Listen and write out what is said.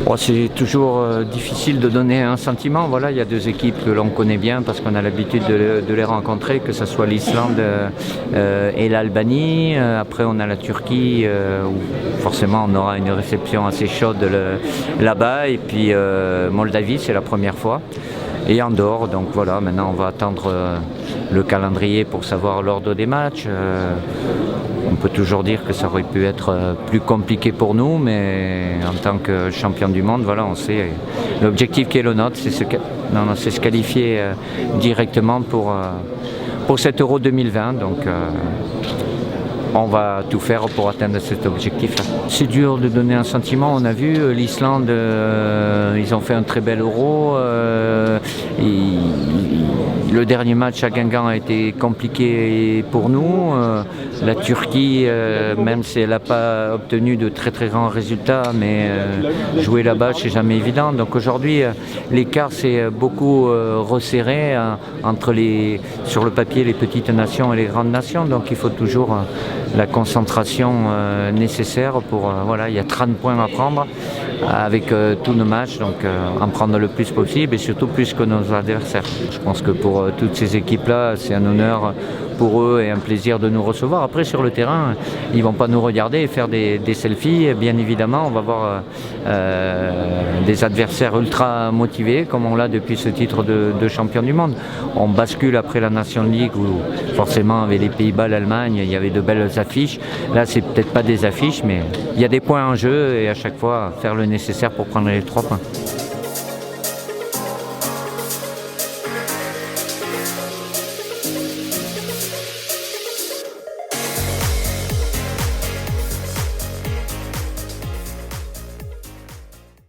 Bon, c'est toujours difficile de donner un sentiment. Voilà, il y a deux équipes que l'on connaît bien parce qu'on a l'habitude de les rencontrer, que ce soit l'Islande et l'Albanie. Après, on a la Turquie où forcément on aura une réception assez chaude là-bas. Et puis Moldavie, c'est la première fois. Et Andorre, donc voilà, maintenant on va attendre le calendrier pour savoir l'ordre des matchs. On peut toujours dire que ça aurait pu être plus compliqué pour nous, mais en tant que champion du monde, voilà, on sait l'objectif qui est le nôtre, c'est se qualifier directement pour cet Euro 2020. Donc on va tout faire pour atteindre cet objectif-là. C'est dur de donner un sentiment. On a vu l'Islande, ils ont fait un très bel Euro. Le dernier match à Guingamp a été compliqué pour nous. La Turquie, même si elle n'a pas obtenu de très très grands résultats, mais jouer là-bas, c'est jamais évident. Donc aujourd'hui, l'écart s'est beaucoup resserré entre sur le papier, les petites nations et les grandes nations. Donc il faut toujours la concentration nécessaire pour... voilà, il y a 30 points à prendre avec tous nos matchs, donc en prendre le plus possible et surtout plus que nos adversaires. Je pense que pour toutes ces équipes-là, c'est un honneur pour eux et un plaisir de nous recevoir. Après, sur le terrain, ils ne vont pas nous regarder et faire des selfies. Bien évidemment, on va voir des adversaires ultra motivés, comme on l'a depuis ce titre de champion du monde. On bascule après la Nation League, où forcément, avec les Pays-Bas, l'Allemagne, il y avait de belles affiches. Là, c'est peut-être pas des affiches, mais il y a des points en jeu et à chaque fois, faire le nécessaire pour prendre les 3 points.